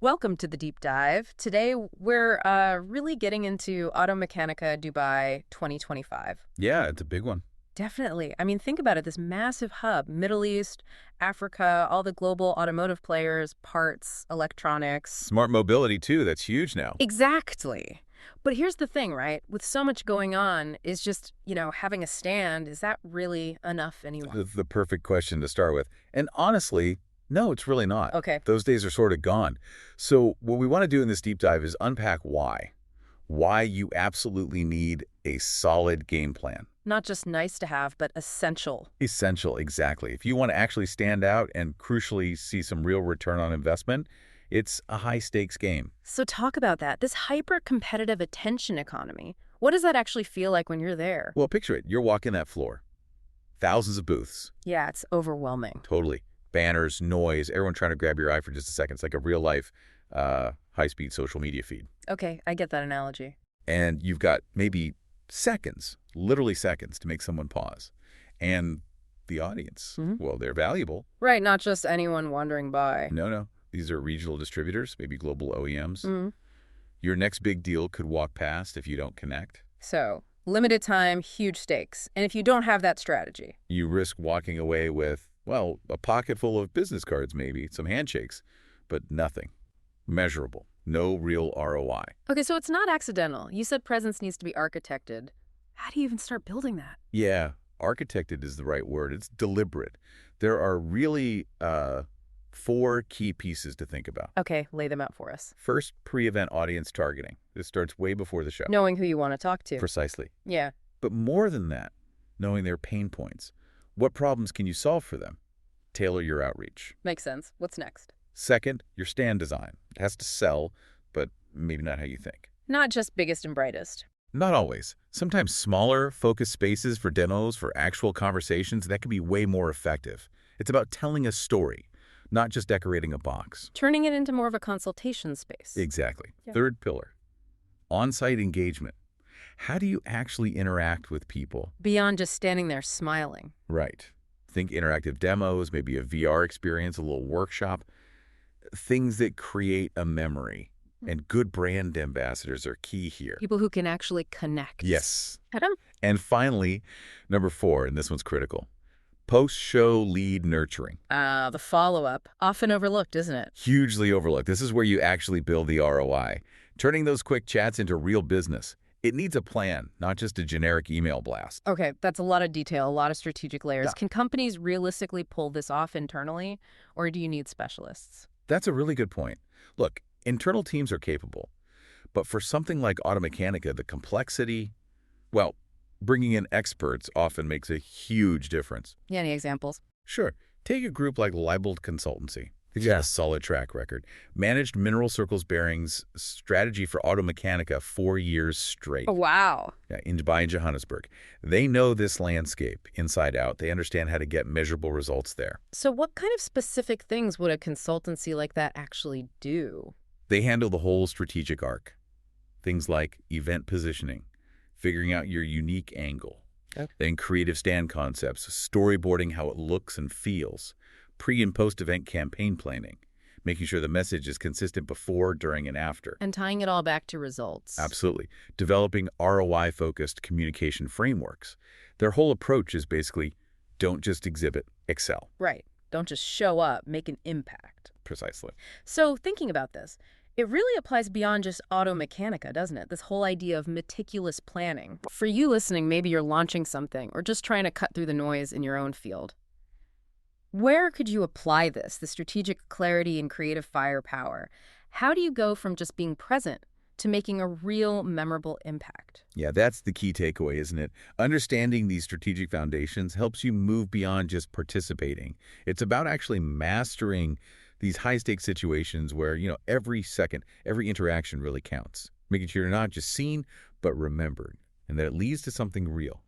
Welcome to the deep dive. Today we're really getting into Automechanika Dubai 2025. Yeah, it's a big one. Definitely. I mean, think about it. This massive hub, Middle East, Africa, all the global automotive players, parts, electronics. Smart mobility, too. That's huge now. Exactly. But here's the thing, right? With so much going on, is just, having a stand, is that really enough anymore? The perfect question to start with. And honestly, no, it's really not. Okay. Those days are sort of gone. So what we want to do in this deep dive is unpack why. Why you absolutely need a solid game plan. Not just nice to have, but essential. Essential, exactly. If you want to actually stand out and crucially see some real return on investment, it's a high-stakes game. So talk about that. This hyper-competitive attention economy. What does that actually feel like when you're there? Well, picture it. You're walking that floor. Thousands of booths. Yeah, it's overwhelming. Totally. Banners, noise, everyone trying to grab your eye for just a second. It's like a real-life, high-speed social media feed. Okay, I get that analogy. And you've got maybe seconds, literally seconds, to make someone pause. And the audience, well, they're valuable. Right, not just anyone wandering by. No. These are regional distributors, maybe global OEMs. Mm-hmm. Your next big deal could walk past if you don't connect. So, limited time, huge stakes. And if you don't have that strategy? You risk walking away with, well, a pocket full of business cards maybe, some handshakes, but nothing measurable. No real ROI. Okay, so it's not accidental. You said presence needs to be architected. How do you even start building that? Yeah, architected is the right word. It's deliberate. There are really four key pieces to think about. Okay, lay them out for us. First, pre-event audience targeting. This starts way before the show. Knowing who you want to talk to. Precisely. Yeah. But more than that, knowing their pain points. What problems can you solve for them? Tailor your outreach. Makes sense. What's next? Second, your stand design. It has to sell, but maybe not how you think. Not just biggest and brightest. Not always. Sometimes smaller, focused spaces for demos, for actual conversations, that can be way more effective. It's about telling a story, not just decorating a box. Turning it into more of a consultation space. Exactly. Yeah. Third pillar, on-site engagement. How do you actually interact with people? Beyond just standing there smiling. Right. Think interactive demos, maybe a VR experience, a little workshop. Things that create a memory. And good brand ambassadors are key here. People who can actually connect. Yes. Adam? And finally, number 4, and this one's critical, post-show lead nurturing. The follow-up. Often overlooked, isn't it? Hugely overlooked. This is where you actually build the ROI. Turning those quick chats into real business. It needs a plan, not just a generic email blast. Okay, that's a lot of detail, a lot of strategic layers. Yeah. Can companies realistically pull this off internally, or do you need specialists? That's a really good point. Look, internal teams are capable, but for something like Automechanika, the complexity, well, bringing in experts often makes a huge difference. Yeah, any examples? Sure. Take a group like Lybled Consultancy. They've got a solid track record. Managed mineral circles bearings strategy for Automechanika 4 years straight. Oh, wow. Yeah, in Dubai and Johannesburg. They know this landscape inside out. They understand how to get measurable results there. So what kind of specific things would a consultancy like that actually do? They handle the whole strategic arc. Things like event positioning, figuring out your unique angle, then creative stand concepts, storyboarding how it looks and feels, pre- and post-event campaign planning, making sure the message is consistent before, during, and after. And tying it all back to results. Absolutely. Developing ROI-focused communication frameworks. Their whole approach is basically, don't just exhibit, excel. Right. Don't just show up, make an impact. Precisely. So thinking about this, it really applies beyond just Automechanika, doesn't it? This whole idea of meticulous planning. For you listening, maybe you're launching something or just trying to cut through the noise in your own field. Where could you apply this, the strategic clarity and creative firepower? How do you go from just being present to making a real memorable impact? Yeah, that's the key takeaway, isn't it? Understanding these strategic foundations helps you move beyond just participating. It's about actually mastering these high-stakes situations where, every second, every interaction really counts. Making sure you're not just seen, but remembered, and that it leads to something real.